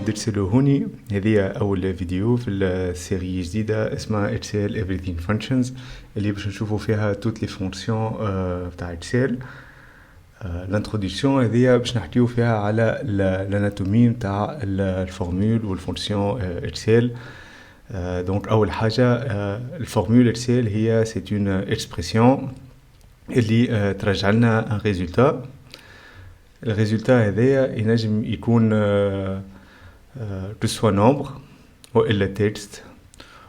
ترسلوا هوني. هذه أول فيديو في السيري جديدة اسمها Excel Everything Functions اللي باش نشوفوا فيها toutes les fonctions بتاع Excel. الانتروديكسيون هذه باش نحكيو فيها على الاناتومي بتاع الفورمول والفونكسيون Excel. دونك أول حاجة الفورمول Excel هي c'est une expression اللي ترجع لنا un résultat. الريزولتا هذايا ينجم يكون بسوا نومبر والا تكست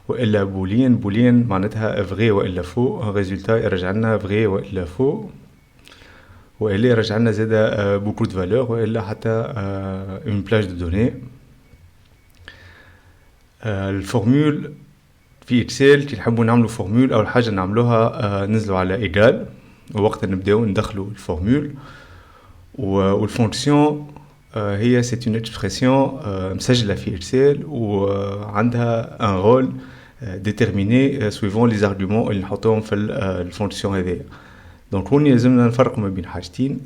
والا بولين معناتها فغي والا فو. الريزولتا يرجع لنا فغي والا فو، والا يرجع لنا زاده بوكو دو فالور والا حتى اون بلاج دو دوني. الفورمول في اكسل كي نحبوا نعملوا فورمول اول حاجه نعملوها ننزلوا على ايغال ووقت نبداو ندخلوا الفورمول. والفونكسيون هي c'est une expression مسجلة في Excel وعندها un rôle déterminé suivant les arguments اللي نحطوهم في الفونكسيون هذه. دونك هوني لازمنا نفرق ما بين حاجتين،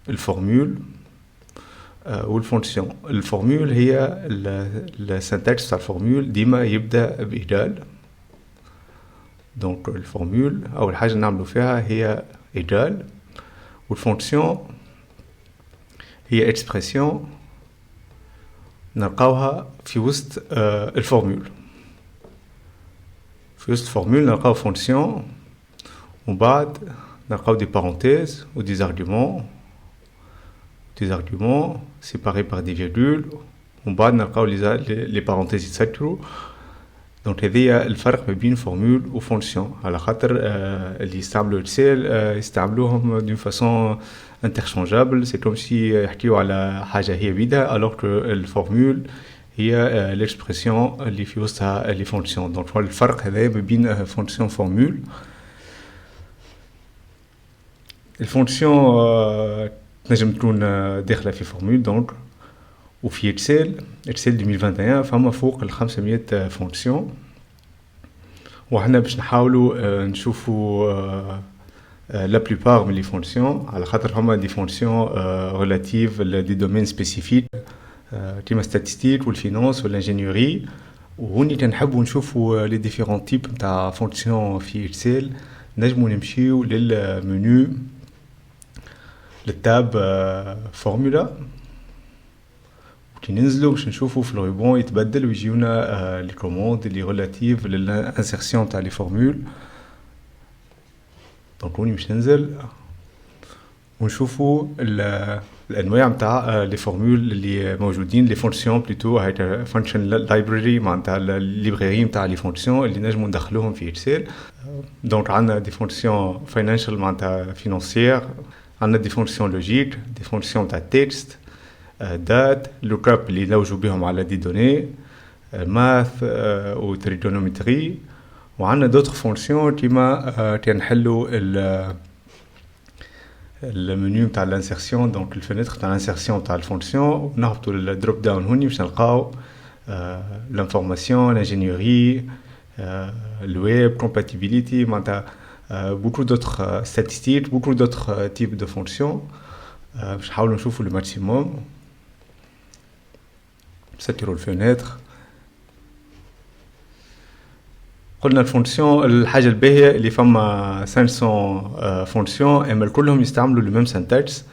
الفورمول والفونكسيون. الفورمول هي السنتكس تاع الفورمول ديما يبدا بإيجال. دونك الفورمول اول حاجة نعملو فيها هي إيجال، والفونكسيون هي اكسبرسيون نلقاوها في وسط الفورمول. في وسط الفورمول نلقاو فونكسيون ومن بعد نلقاو دي بارونتيز و دي زارغومون سيباري بار دي فيرغول ومن بعد نلقاو لي بارونتيز يتسكروا. دونك هذه الفرق ما بين فورمول و فونكسيون، على خاطر اللي يستعملوا اكسل يستعملوهم دون فاسون interchangeable. c'est comme si يحكيو على حاجة هي بيدها alors que الفورمول هي l'expression اللي في وسطها les fonctions. donc الفرق هذا ما بين fonction formule. الفونكسيون تنجم تكون داخلة في فورمول دونك. وفي اكسل 2021 فما فوق 500 فونكسيون، وحنا باش نحاولوا نشوفوا la plupart من les fonctions على خاطر هما دي fonctions relatives لدي domaines spécifiques كيما statistique والفينانس والانجينيوري. وهوني كنحبوا نشوفوا les différents types نتاع fonctions في اكسل. نجموا نمشيو للمنيو للتاب فورمولا كي ننزلوا باش نشوفوا في الريبون يتبدل ويجيونا لي كوموند اللي relative للانسيرسيون تاع لي فورمول. دونك هوني باش ننزل ونشوفوا الانواع نتاع لي فورمول اللي موجودين، لي فونكسيون بلوتو هاي فانكشن لايبراري معناتها الليبراري نتاع لي فونكسيون اللي نجموا ندخلوهم في اكسل. دونك عندنا دي فونكسيون فاينانشال معناتها فينانسيير، عندنا دي فونكسيون لوجيك، دي فونكسيون تاع تكست، دات لوك اب اللي نلوجوا بهم على دي دوني، ماث و تريجونومتري. وعندنا دوتر فونكسيون كيما كنحلوا المنيو نتاع الانسيرسيون. دونك الفينيتر تاع الانسيرسيون تاع الفونكسيون ونهبطوا للدروب داون هوني باش نلقاو لانفورماسيون، الانجينيوري، الويب، كومباتيبيليتي معناتها beaucoup d'autres statistiques, beaucoup d'autres types de fonctions. باش نحاولوا نشوفوا لو ماكسيموم. نسكروا الفينيتر. قلنا الفونكسيون الحاجه الباهيه اللي فما 500 فونكسيون اما كلهم يستعملوا لو ميم سنتكس.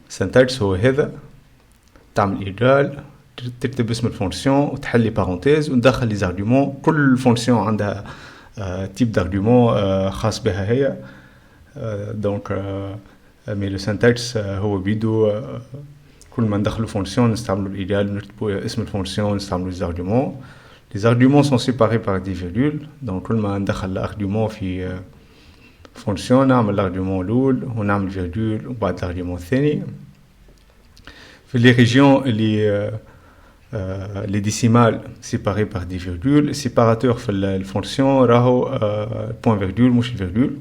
سنتكس هو هذا، تعمل ايجال، تكتب اسم الفونكسيون وتحل لي بارونتيز وتدخل لي زارغومون. كل فونكسيون عندها تيب دارغومون خاص بها هي. دونك مي لو سنتكس هو بيدو كل ما ندخلوا فونكسيون نستعملوا الايجال، نكتبوا اسم الفونكسيون ونستعملوا لي زارغومون. Les arguments sont séparés par des virgules. Donc كل ما ندخل l'argument في fonction نعمل l'argument الأول ونعمل virgule وبعد l'argument الثاني. في les régions اللي les décimales séparées par des virgules. séparateur في الفونكسيون راهو point virgule مش الفيرجول.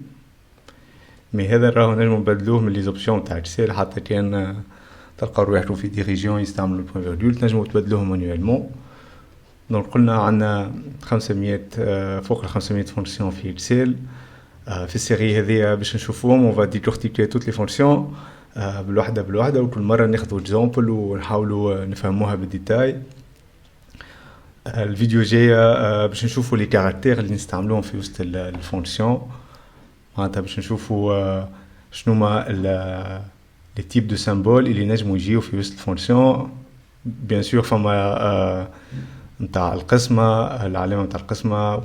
مي هذا راهو نجمو نبدلوه من لي زوبسيون تاع اكسل حتى كان تلقاو روحكم في دي ريجيون يستعملوا point virgule تنجمو تبدلوه مانيوالمون. دونك قلنا عندنا 500 فوق 500 فونكسيون في اكسل. في السيري هذه باش نشوفوهم on va décortiquer toutes les fonctions. بالوحدة بالوحدة، وكل مرة ناخدو اكزامبل ونحاولوا نفهموها بالديتاي. الفيديو جاية باش نشوفوا لي كاركتير اللي نستعملوهم في وسط الفونكسيون، معناتها باش نشوفوا شنو ما لي تيب دو سامبول اللي نجموا يجيو في وسط الفونكسيون. بيان سور فما نتاع القسمة، العلامة نتاع القسمة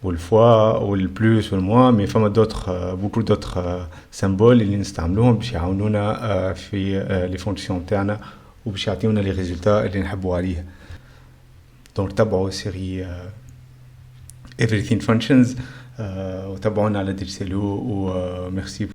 والفوا والبلوس والموا، مي فما دوتر بوكو دوتر سامبول اللي نستعملوهم باش يعاونونا في لي فونكسيون تاعنا وباش يعطيونا لي ريزولتا اللي نحبوا عليه. دونك تابعوا سيري everything functions وتابعونا على ديرسلو وميرسي.